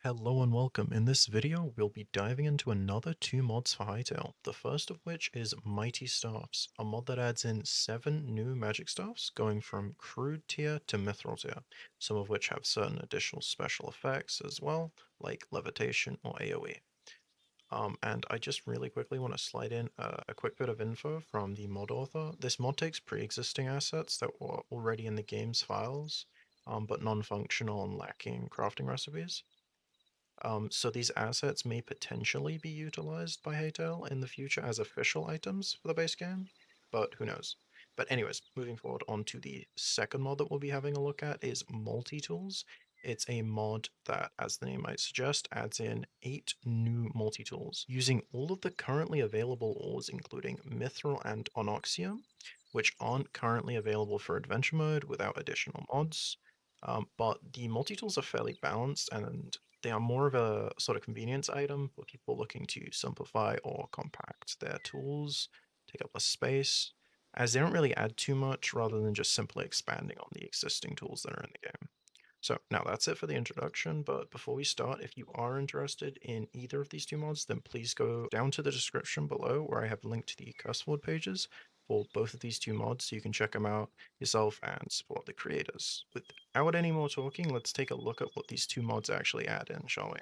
Hello and welcome. In this video, we'll be diving into another two mods for Hytale. The first of which is Mighty Staffs, a mod that adds in 7 new magic staffs, going from crude tier to mithril tier, some of which have certain additional special effects as well, like levitation or AoE. And I just really quickly want to slide in a quick bit of info from the mod author. This mod takes pre-existing assets that were already in the game's files, but non-functional and lacking crafting recipes. So these assets may potentially be utilized by Hytale in the future as official items for the base game, but who knows. But anyways, moving forward on to the second mod that we'll be having a look at is Multitools. It's a mod that, as the name might suggest, adds in 8 new multi-tools, using all of the currently available ores, including Mithril and Onyxium, which aren't currently available for Adventure Mode without additional mods. But the multi-tools are fairly balanced, and they are more of a sort of convenience item for people looking to simplify or compact their tools, take up less space, as they don't really add too much rather than just simply expanding on the existing tools that are in the game. So now that's it for the introduction, but before we start, if you are interested in either of these two mods, then please go down to the description below where I have linked the Curseforge pages for both of these two mods so you can check them out yourself and support the creators. Without any more talking, let's take a look at what these two mods actually add in, shall we?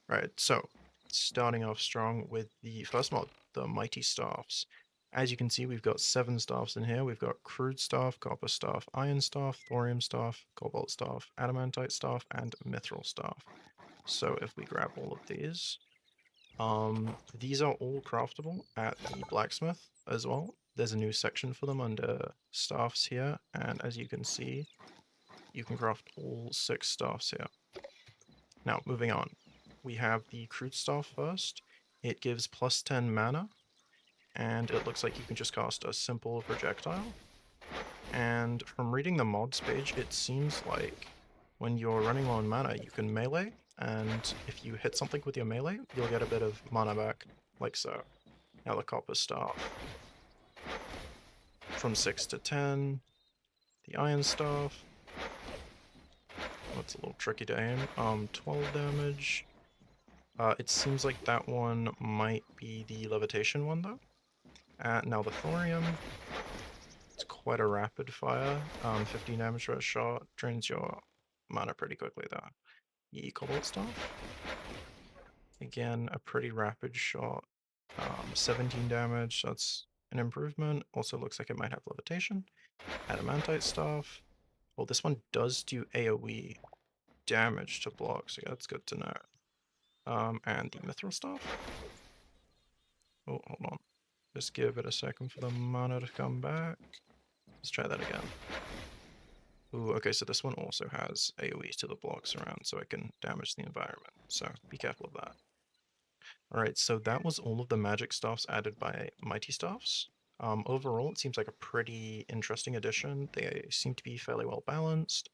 Right, so starting off strong with the first mod, the Mighty Staffs. As you can see, we've got 7 staffs in here. We've got Crude Staff, Copper Staff, Iron Staff, Thorium Staff, Cobalt Staff, Adamantite Staff, and Mithril Staff. So if we grab all of these are all craftable at the blacksmith as well. There's a new section for them under staffs here, and as you can see, you can craft all 6 staffs here. Now, moving on. We have the crude staff first. It gives plus 10 mana, and it looks like you can just cast a simple projectile. And from reading the mods page, it seems like when you're running low on mana, you can melee, and if you hit something with your melee, you'll get a bit of mana back, like so. Now the copper staff. From 6 to 10. The iron staff. That's a little tricky to aim. 12 damage. It seems like that one might be the levitation one, though. Now the thorium, it's quite a rapid fire. 15 damage for a shot, drains your mana pretty quickly, though. The cobalt staff, again, a pretty rapid shot. 17 damage, that's an improvement. Also looks like it might have levitation. Adamantite staff. Well, this one does do AoE damage to blocks, so that's good to know. And the mithril staff. Oh, hold on. Just give it a second for the mana to come back. Let's try that again. Ooh, okay, so this one also has AoE to the blocks around, so it can damage the environment, so be careful of that. Alright, so that was all of the magic staffs added by Mighty Staffs. Overall, it seems like a pretty interesting addition. They seem to be fairly well balanced,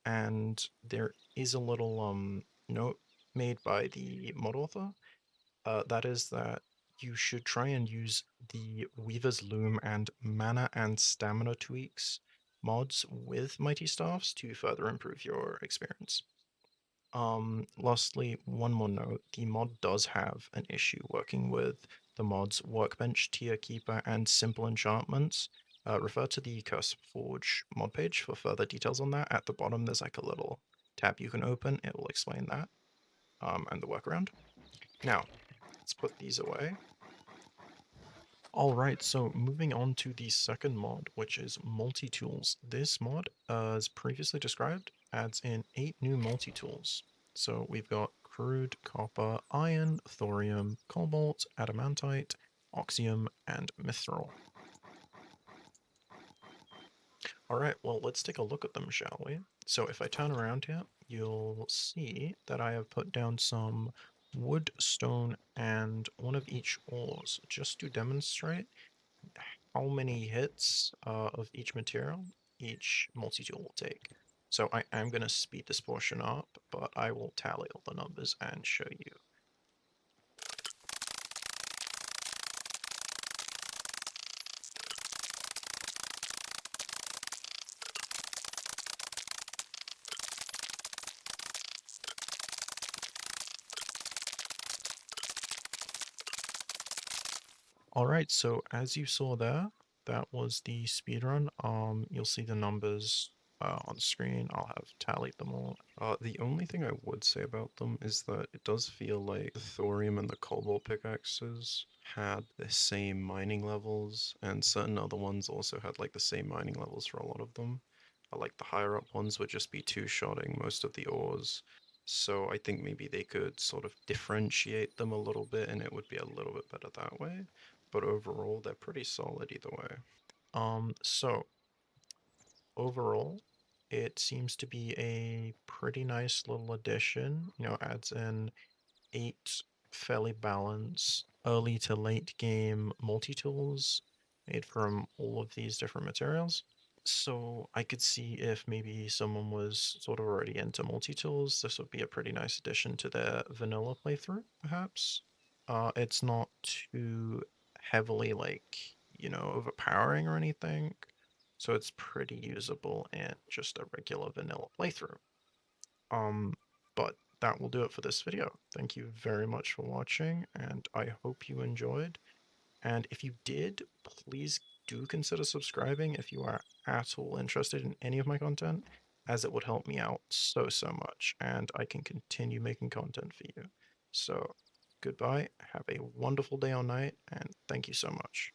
and there is a little note made by the mod author. That is that you should try and use the Weaver's Loom and Mana and Stamina tweaks mods with Mighty Staffs to further improve your experience. Lastly, one more note, the mod does have an issue working with the mods Workbench, Tier Keeper, and Simple Enchantments. Refer to the Curseforge mod page for further details on that. At the bottom, there's like a little tab you can open. It will explain that, and the workaround. Now, let's put these away. Alright, so moving on to the second mod, which is Multitools. This mod, as previously described, adds in 8 new multi-tools. So we've got crude, copper, iron, thorium, cobalt, adamantite, oxium, and mithril. Alright, well, let's take a look at them, shall we? So if I turn around here, you'll see that I have put down some wood, stone, and one of each ores, just to demonstrate how many hits of each material each multi-tool will take. So I am going to speed this portion up, but I will tally all the numbers and show you. All right, so as you saw there, that was the speedrun. You'll see the numbers on screen. I'll have tallied them all. The only thing I would say about them is that it does feel like the thorium and the cobalt pickaxes had the same mining levels, and certain other ones also had like the same mining levels for a lot of them. Like the higher up ones would just be two-shotting most of the ores. So I think maybe they could sort of differentiate them a little bit and it would be a little bit better that way, but overall they're pretty solid either way. So overall, it seems to be a pretty nice little addition. Adds in 8 fairly balanced early to late game multi-tools made from all of these different materials. So I could see if maybe someone was sort of already into multi-tools, this would be a pretty nice addition to their vanilla playthrough, perhaps. It's not too heavily overpowering or anything, so it's pretty usable in just a regular vanilla playthrough. Um, but that will do it for this video. Thank you very much for watching, and I hope you enjoyed. And if you did, please do consider subscribing if you are at all interested in any of my content, as it would help me out so, so much, and I can continue making content for you. So, goodbye, have a wonderful day or night, and thank you so much.